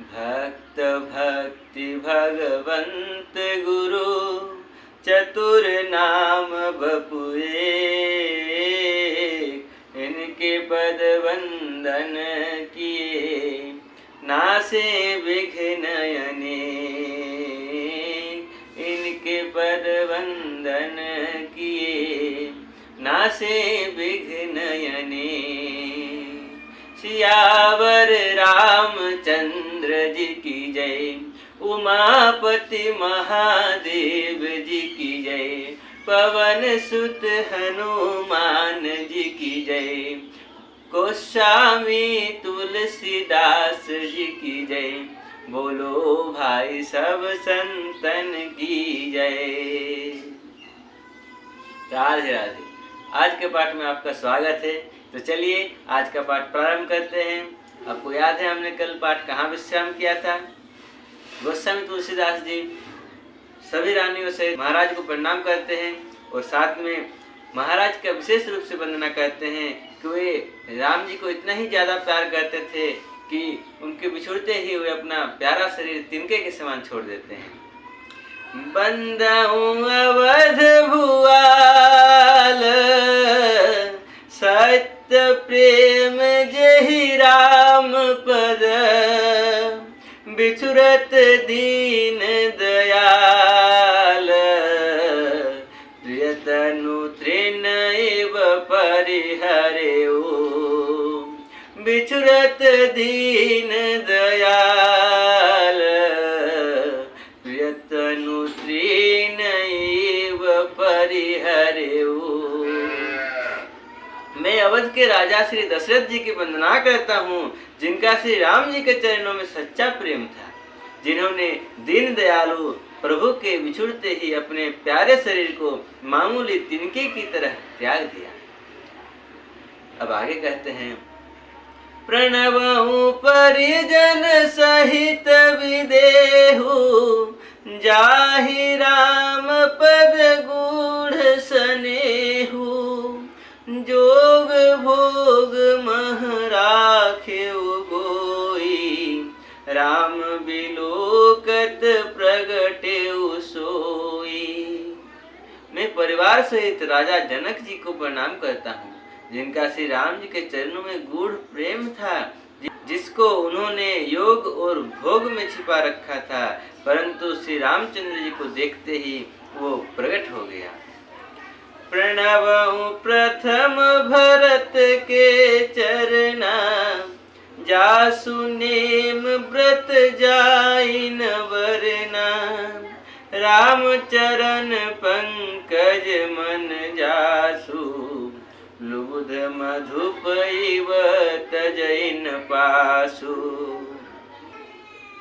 भक्त भक्ति भगवंत गुरु चतुर नाम बपुए, इनके पद वंदन किए नासे विघ्न अनेक, इनके पद वंदन किए नासे विघ्न अनेक। सियावर रामचंद्र जी की जय, उमापति महादेव जी की जय, पवन सुत हनुमान जी की जय, गोस्वामी तुलसीदास जी की जय, बोलो भाई सब संतन की जय। राधे राधे। आज के पाठ में आपका स्वागत है। तो चलिए आज का पाठ प्रारंभ करते हैं। आपको याद है हमने कल पाठ कहाँ विश्राम किया था? गोस्वामी तुलसीदास जी सभी रानियों से महाराज को प्रणाम करते हैं और साथ में महाराज का विशेष रूप से वंदना करते हैं कि वे राम जी को इतना ही ज़्यादा प्यार करते थे कि उनके बिछुड़ते ही वे अपना प्यारा शरीर तिनके के समान छोड़ देते हैं। बंदाऊं अवध भुआल, सत्य प्रेम जहि राम पद, बिछुरत दीन दयाल, प्रियतनु तृण एव परिहरेउ, बिछुरत दीन दयाल, प्रियतनु तृण एव परिहरेउ। मैं अवध के राजा श्री दशरथ जी की वंदना करता हूँ, जिनका श्री राम जी के चरणों में सच्चा प्रेम था, जिन्होंने दीन दयालु प्रभु के बिछुड़ते ही अपने प्यारे शरीर को मामूली तिनके की तरह त्याग दिया। अब आगे कहते हैं, प्रणवहु परिजन सहित विदेहु, जाहि राम पद गूढ़ सनेहु, जोग भोग मह राखेउ गोई, राम बिलोकत प्रगटेउ सोई। मैं परिवार सहित राजा जनक जी को प्रणाम करता हूँ, जिनका श्री राम जी के चरणों में गूढ़ प्रेम था, जिसको उन्होंने योग और भोग में छिपा रखा था, परंतु श्री रामचंद्र जी को देखते ही वो प्रकट हो गया। प्रणवहु प्रथम भरत के चरना, जासु नेम व्रत जाइन वरना, राम चरण पंकज मन जासु, लुब्ध मधुप इव तजैन पासु।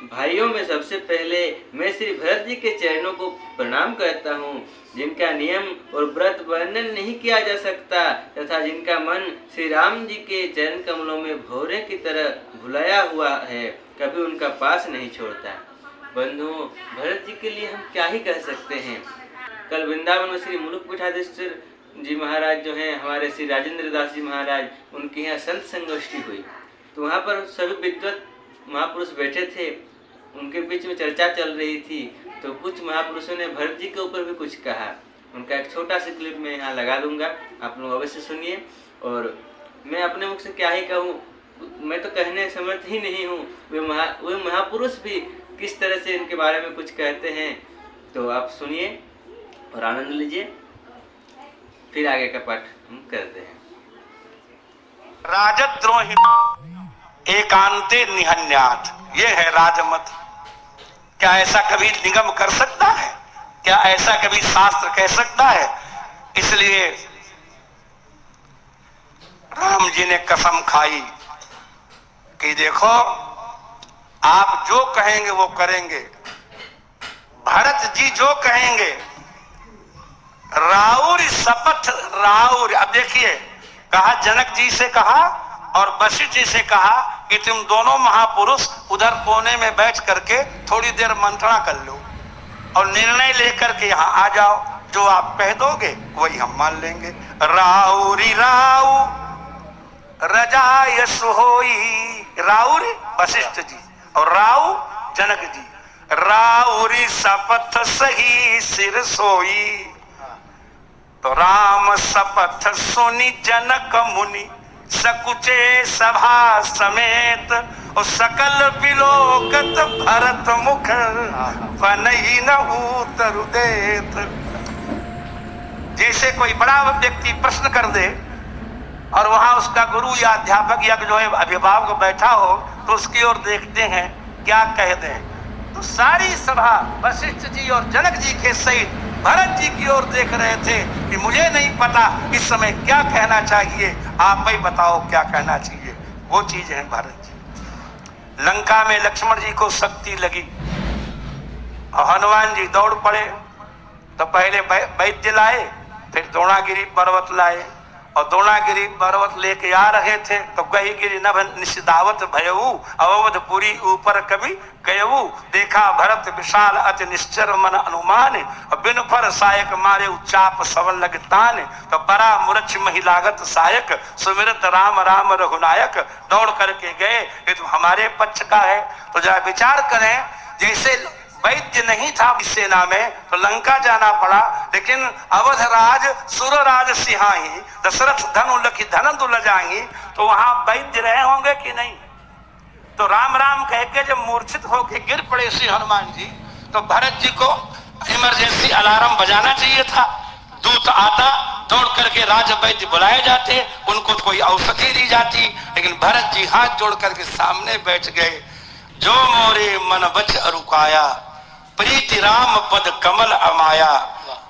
भाइयों में सबसे पहले मैं श्री भरत जी के चरणों को प्रणाम करता हूँ, जिनका नियम और व्रत वर्णन नहीं किया जा सकता तथा जिनका मन श्री राम जी के चरण कमलों में भौरे की तरह भुलाया हुआ है, कभी उनका पास नहीं छोड़ता। बंधुओं, भरत जी के लिए हम क्या ही कह सकते हैं। कल वृंदावन में श्री मुलुक पीठाधीश्वर जी महाराज जो हैं, हमारे श्री राजेंद्र दास जी महाराज, उनके यहाँ संत संगोष्ठी हुई, तो वहाँ पर सभी विद्वत महापुरुष बैठे थे। उनके बीच में चर्चा चल रही थी, तो कुछ महापुरुषों ने भरत जी के ऊपर भी कुछ कहा। उनका एक छोटा सा क्लिप मैं यहाँ लगा दूंगा, आप लोग अवश्य सुनिए। और मैं अपने मुख से क्या ही कहूँ, मैं तो कहने समर्थ ही नहीं हूँ। वे महापुरुष भी किस तरह से इनके बारे में कुछ कहते हैं, तो आप सुनिए और आनंद लीजिए। फिर आगे का पाठ हम करते हैं। राजद्रोही एकांते निहन्यात, ये है राजमत। क्या ऐसा कभी निगम कर सकता है? क्या ऐसा कभी शास्त्र कह सकता है? इसलिए राम जी ने कसम खाई कि देखो, आप जो कहेंगे वो करेंगे, भरत जी जो कहेंगे, राउर शपथ राउर। अब देखिए, कहा जनक जी से कहा और वशिष्ठ जी से कहा कि तुम दोनों महापुरुष उधर कोने में बैठ करके थोड़ी देर मंत्रणा कर लो और निर्णय लेकर के यहाँ आ जाओ, जो आप कह दोगे वही हम मान लेंगे। राउरी राउ रजाय सोई, राउर वशिष्ठ जी और राउ जनक जी, राउरी शपथ सही सिर सोई, तो राम शपथ सुनी जनक मुनि, सकुचे सभा समेत, और सकल विलोकत भरत मुख, बनई न उतरु देत। जैसे कोई बड़ा व्यक्ति प्रश्न कर दे और वहां उसका गुरु या अध्यापक या जो है अभिभावक बैठा हो, तो उसकी ओर देखते हैं क्या कह दें। तो सारी सभा वशिष्ठ जी और जनक जी के सहित भरत जी की ओर देख रहे थे कि मुझे नहीं पता इस समय क्या कहना चाहिए, आप ही बताओ क्या कहना चाहिए। वो चीज है भरत जी। लंका में लक्ष्मण जी को शक्ति लगी और हनुमान जी दौड़ पड़े, तो पहले वैद्य लाए, फिर द्रोणागिरी पर्वत लाए, और द्रोणागिरी पर्वत लेके आ रहे थे तो कही गिरी नभ निषिदावत भयऊ, अवधपुरी ऊपर कवि गयऊ, देखा भरत विशाल अति निश्चर मन अनुमान, और बिन फर सायक मारे उच्चाप सवन लगतान, तो बड़ा मूर्छ महिलागत सायक, सुमिरत राम राम रघुनायक, दौड़ करके गए ये तो हमारे पक्ष का है। तो जरा विचार करें, जैसे वैद्य नहीं था इस सेना में तो लंका जाना पड़ा, लेकिन अवधराज सुरराज सिंहाही, दशरथ धनु लखी धन दुलजाही, तो वहां वैद्य रहे होंगे कि नहीं। तो राम राम कह के जब मूर्छित होके गिर पड़े श्री हनुमान जी, तो भरत जी को इमरजेंसी अलार्म बजाना चाहिए था। दूत आता, दौड़ करके राज वैद्य बुलाए जाते, उनको कोई औषधि दी जाती, लेकिन भरत जी हाथ जोड़ करके सामने बैठ गए। जो मोरे मन बच अरुकाया, प्रीति राम पद कमल अमाया,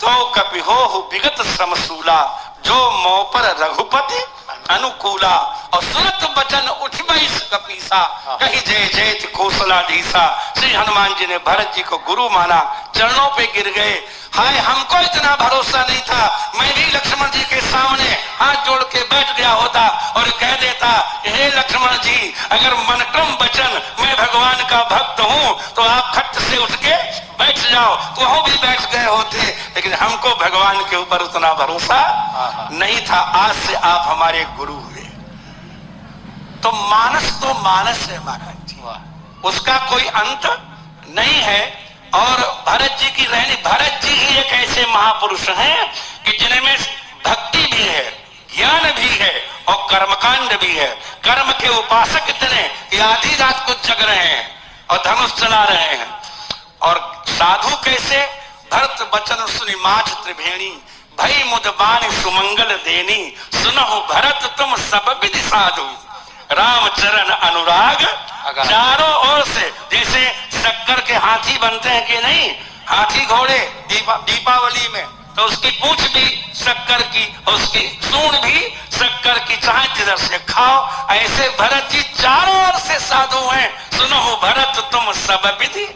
तो कपि हो विगत समसूला, जो मो पर रघुपति अनुकूला, और सुरत बचन उठबई कपीसा, कही जय जयति कौशलाधीसा। श्री हनुमान जी ने भरत जी को गुरु माना, चरणों पे गिर गए। हाय, हमको इतना भरोसा नहीं था, मैं भी लक्ष्मण जी के सामने हाथ जोड़ के बैठ गया होता और कह देता, हे लक्ष्मण जी, अगर मन क्रम वचन मैं भगवान का भक्त हूँ तो आप खट से उठ के बैठ जाओ, तो वो भी बैठ गए होते। लेकिन हमको भगवान के ऊपर उतना भरोसा नहीं था। आज से आप हमारे गुरु हुए। तो मानस है महाराज जी, उसका कोई अंत नहीं है। और भरत जी की रहनी, भरत जी ही एक ऐसे महापुरुष हैं कि जिनमें भक्ति भी है, ज्ञान भी है और कर्मकांड भी है। कर्म के उपासक इतने कि आधी रात को जग रहे हैं और धनुष चला रहे हैं। और साधु कैसे, भरत बचन सुनि माछ त्रिभेणी, भई मुद बानी सुमंगल देनी, सुनहु भरत तुम सब विधि साधु, राम चरण अनुराग चारों ओर से। जैसे शक्कर के हाथी बनते हैं कि नहीं, हाथी घोड़े दीपावली में, तो उसकी पूंछ भी शक्कर की, उसकी सूंड भी शक्कर की, चाहे जिधर से खाओ। ऐसे भरत जी चारों ओर से साधु हैं। सुनो भरत तुम सब विधि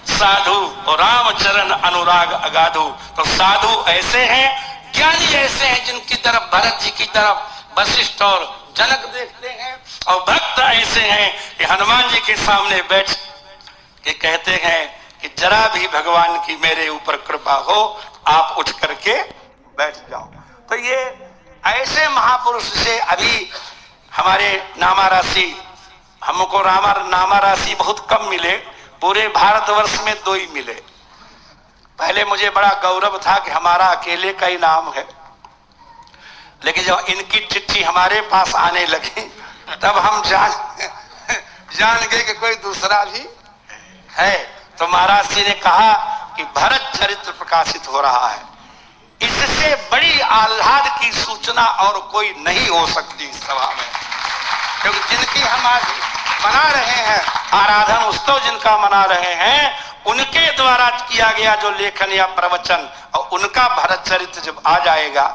साधु, और राम चरण अनुराग अगाधु। तो साधु ऐसे हैं, ज्ञानी ऐसे हैं जिनकी तरफ भरत जी की तरफ वशिष्ठ और जनक देखते हैं, और भक्त ऐसे हैं कि हनुमान जी के सामने बैठ के कहते हैं कि जरा भी भगवान की मेरे ऊपर कृपा हो, आप उठ करके बैठ जाओ। तो ये ऐसे महापुरुष से अभी हमारे नामा राशि, हमको नामा राशि बहुत कम मिले, पूरे भारतवर्ष में 2 ही मिले। पहले मुझे बड़ा गौरव था कि हमारा अकेले का ही नाम है, लेकिन जब इनकी चिट्ठी हमारे पास आने लगी तब हम जान गए कि कोई दूसरा भी है। तो महाराज जी ने कहा कि भरत चरित्र प्रकाशित हो रहा है, इससे बड़ी आह्लाद की सूचना और कोई नहीं हो सकती इस सभा में। क्योंकि जिनकी हम आज मना रहे हैं, आराधन उत्सव जिनका मना रहे हैं, उनके द्वारा किया गया जो लेखन या प्रवचन, और उनका भरत चरित्र जब आ जाएगा,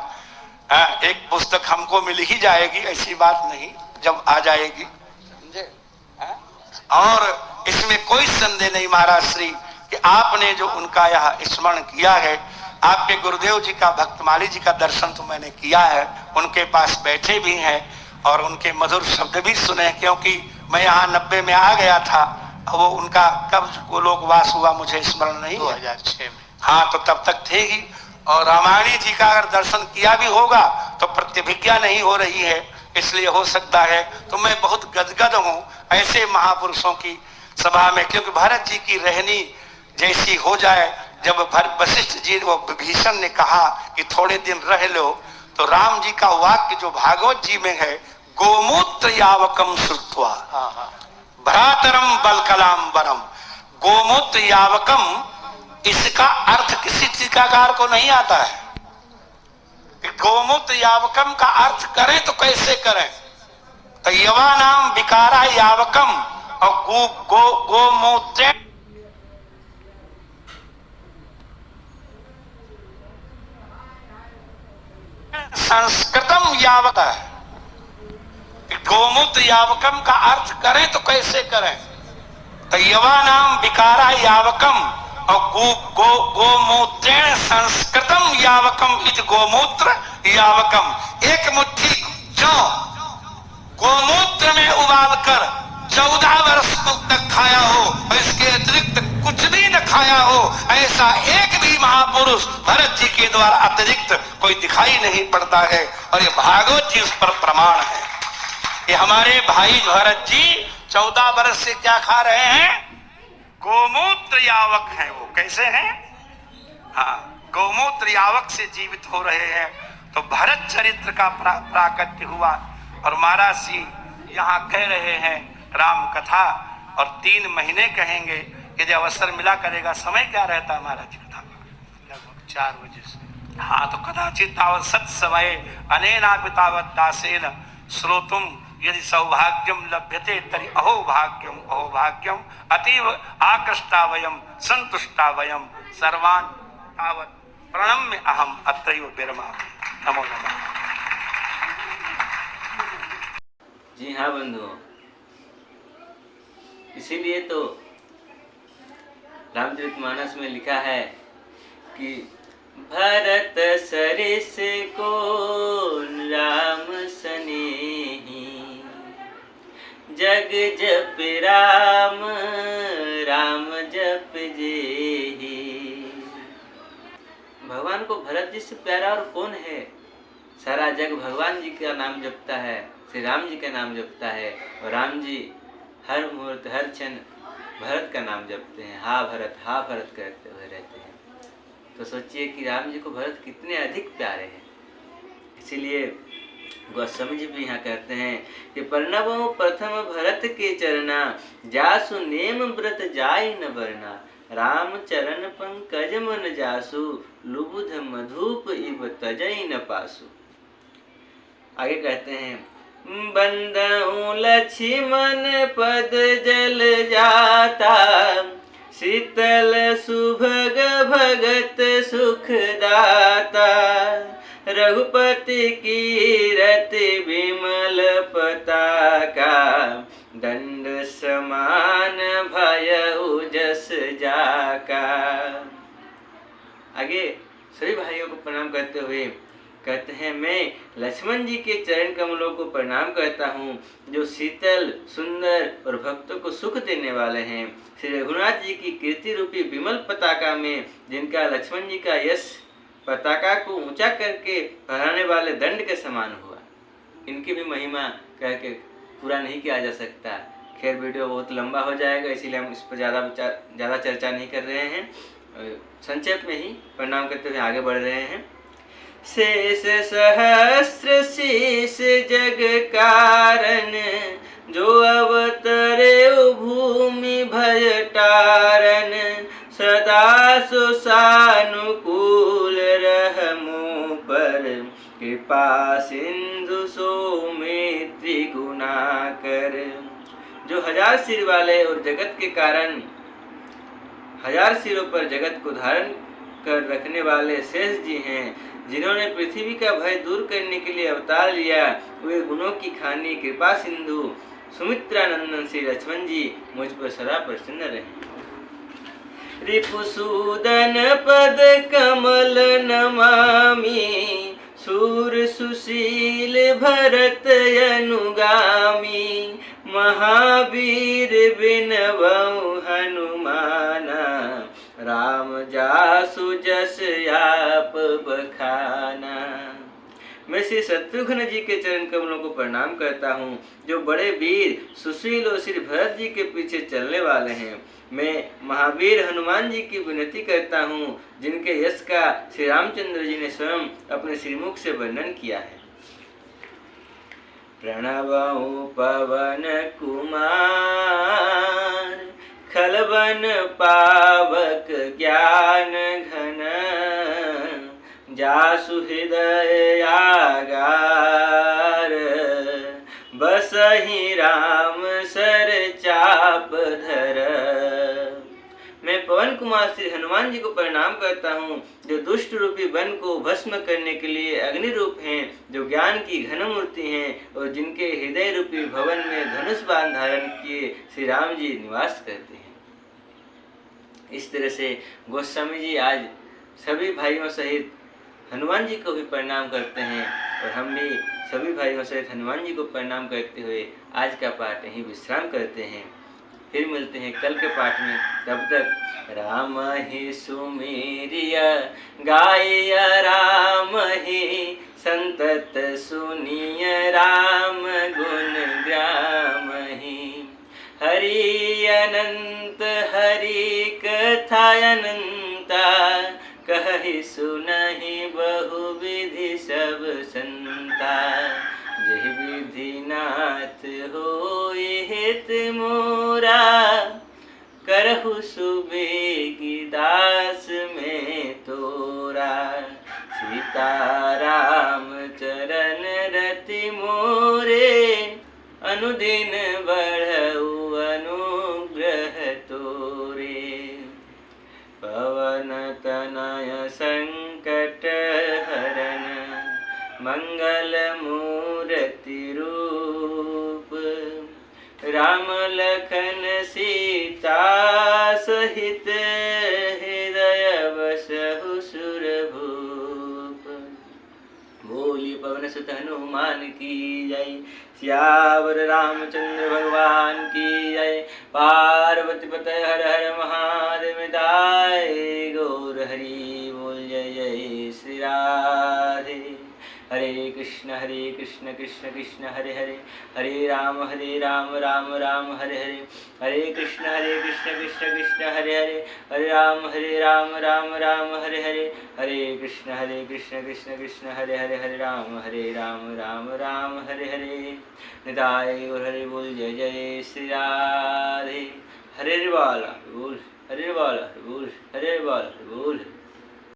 एक पुस्तक हमको मिल ही जाएगी, ऐसी बात नहीं, जब आ जाएगी, समझे। और इसमें कोई संदेह नहीं महाराज श्री कि आपने जो उनका यह स्मरण किया है, आपके गुरुदेव जी का, भक्तमाली जी का दर्शन तो मैंने किया है, उनके पास बैठे भी हैं और उनके मधुर शब्द भी सुने। क्योंकि मैं यहाँ 90 में आ गया था, वो उनका कब गोलोकवास हुआ मुझे स्मरण नहीं, 2006 में। हाँ, तो तब तक थे ही। और रामायणी जी का अगर दर्शन किया भी होगा तो प्रतिभिज्ञा नहीं हो रही है, इसलिए हो सकता है। तो मैं बहुत गदगद हूँ ऐसे महापुरुषों की सभा में, क्योंकि भरत जी की रहनी जैसी हो जाए। जब वशिष्ठ जी वो विभीषण ने कहा कि थोड़े दिन रह लो, तो राम जी का वाक्य जो भागवत जी में है, गोमूत्र यावकम श्रुत्वा भ्रातरम बलकलाम वरम। गोमूत्र यावकम, इसका अर्थ किसी टीकाकार को नहीं आता है। गोमूत्र यावकम का अर्थ करें तो कैसे करें? तो यवा नाम विकारा यावकम, और गोमूत्र संस्कृतम यावक है। गोमूत्र यावकम का अर्थ करें तो कैसे करें? तो यवा नाम विकारा यावकम, और गोमूत्रेण संस्कृतम यावकम इति गोमूत्र यावकम। एक मुट्ठी जौ गोमूत्र में उबालकर 14 वर्ष तक खाया हो और इसके अतिरिक्त कुछ भी न खाया हो, ऐसा एक भी महापुरुष भरत जी के द्वारा अतिरिक्त कोई दिखाई नहीं पड़ता है। और ये भागवत जी उस पर प्रमाण है। ये हमारे भाई भरत जी 14 वर्ष से क्या खा रहे हैं? गोमूत्र यावक हैं। वो कैसे हैं? हाँ, गोमूत्र यावक से जीवित हो रहे हैं। तो भरत चरित्र का प्राकट्य हुआ। और महाराज जी यहाँ कह रहे हैं राम कथा, और 3 महीने कहेंगे यदि अवसर मिला करेगा। समय क्या रहता है महाराज जी कथा? लगभग 4 बजे से। हाँ, तो कदाचित तावत सत समय अनेनापि तावत दासेन श्रोतुम यदि सौभाग्यम लभ्यते तरी अहो भाग्यम अतीव आकृष्टा वयम संतुष्टा वयम सर्वान तावत प्रणम्य अहम अत्रैव विरमामि। नमो नमः। जी हाँ बंधुओं, इसीलिए तो रामचरितमानस में लिखा है कि भरत सरिस को राम सनेही, जग जप राम राम जप जेही। भगवान को भरत जी से प्यारा और कौन है? सारा जग भगवान जी का नाम जपता है, श्री राम जी का नाम जपता है, और राम जी हर मुहूर्त हर क्षण भरत का नाम जपते हैं। हा भरत करते हुए रहते हैं। तो सोचिए कि राम जी को भरत कितने अधिक प्यारे हैं। इसीलिए गोस्वामी जी भी यहाँ कहते हैं कि प्रणवो प्रथम भरत के चरना, जासु नेम व्रत जाय न बरना। राम चरण पंकज मन जासु, लुबुध मधुप इव तजई न पासु। आगे कहते हैं बंदहु लक्ष्मण पद जल जाता, शीतल सुभग भगत सुख दाता। रघुपति कीरति विमल पताका, दंड समान भयउ जस जाका। आगे सभी भाइयों को प्रणाम करते हुए कहते हैं, मैं लक्ष्मण जी के चरण कमलों को प्रणाम करता हूँ, जो शीतल सुंदर और भक्तों को सुख देने वाले हैं। श्री रघुनाथ जी की कीर्ति रूपी विमल पताका में, जिनका लक्ष्मण जी का यश पताका को ऊंचा करके फहराने वाले दंड के समान हुआ। इनकी भी महिमा कह के पूरा नहीं किया जा सकता। खैर, वीडियो बहुत लंबा हो जाएगा, इसीलिए हम इस पर ज़्यादा चर्चा नहीं कर रहे हैं। संक्षेप में ही प्रणाम करते हुए आगे बढ़ रहे हैं। शेष सहस्र शीश जग कारण, जो अवतरे भूमि भय तारन। सदा सुसानुकूल रहमो पर, कृपा सिंधु सौमित्री गुणाकर। जो 1000 सिर वाले और जगत के कारण 1000 सिरों पर जगत को धारण कर रखने वाले शेष जी हैं, जिन्होंने पृथ्वी का भय दूर करने के लिए अवतार लिया। वे गुणों की खानी कृपा सिंधु सुमित्रानंदन श्री लक्ष्मण जी मुझ पर सदा प्रसन्न रहे। रिपुसूदन पद कमल नमामि, सूर सुशील भरत अनुगामी। महावीर बिनवउ हनुमाना, राम जासु जस आप बखाना। मैं श्री शत्रुघ्न जी के चरण कमलों को प्रणाम करता हूँ, जो बड़े वीर सुशील और श्री भरत जी के पीछे चलने वाले हैं। मैं महावीर हनुमान जी की विनती करता हूँ, जिनके यश का श्री रामचंद्र जी ने स्वयं अपने श्रीमुख से वर्णन किया है। प्रणवऊ पवन कुमार, खलबन पावक ज्ञान घन, जासु हृदय आगार, बसहि राम सर चाप धर। मैं पवन कुमार श्री हनुमान जी को प्रणाम करता हूँ, जो दुष्ट रूपी वन को भस्म करने के लिए अग्नि रूप हैं, जो ज्ञान की घन मूर्ति हैं और जिनके हृदय रूपी भवन में धनुष बाण धारण किए श्री राम जी निवास करते हैं। इस तरह से गोस्वामी जी आज सभी भाइयों सहित हनुमान जी को भी प्रणाम करते हैं और हम भी सभी भाइयों सहित हनुमान जी को प्रणाम करते हुए आज का पाठ यहीं विश्राम करते हैं। फिर मिलते हैं कल के पाठ में। तब तक राम ही सुमेरिय गाय, राम ही संतत सुनिय, राम गुण ग्राम ही। हरि अनंत हरि कथा अनंता, कहि सुनहि बहु विधि सब संता। जहि विधि नाथ होय हित मोरा, करहु सुबेगी दास में तोरा। सीताराम चरण रति मोरे, अनुदिन बढ़ऊ अनुग्रह तोरे। पवन तनय संकट हरन, मंगल मूर्ति रूप। राम लखन सीता सहित, हृदय बसहु सुरभूप। बोली पवन सुत हनुमान की जय, सियावर रामचंद्र भगवान की जय। पार्वती पतय हर हर महादेव, दाय गौर हरि बोल जय जय श्री राधे। हरे कृष्ण कृष्ण कृष्ण हरे हरे, हरे राम राम राम हरे हरे। हरे कृष्ण कृष्ण कृष्ण हरे हरे, हरे राम राम राम हरे हरे। हरे कृष्ण कृष्ण कृष्ण हरे हरे, हरे राम राम हरे हरे। निताय गौर हरि बोल जय जय श्री राधे। हरे बाला बोल, हरे बाला बोल, हरे बाला बोल।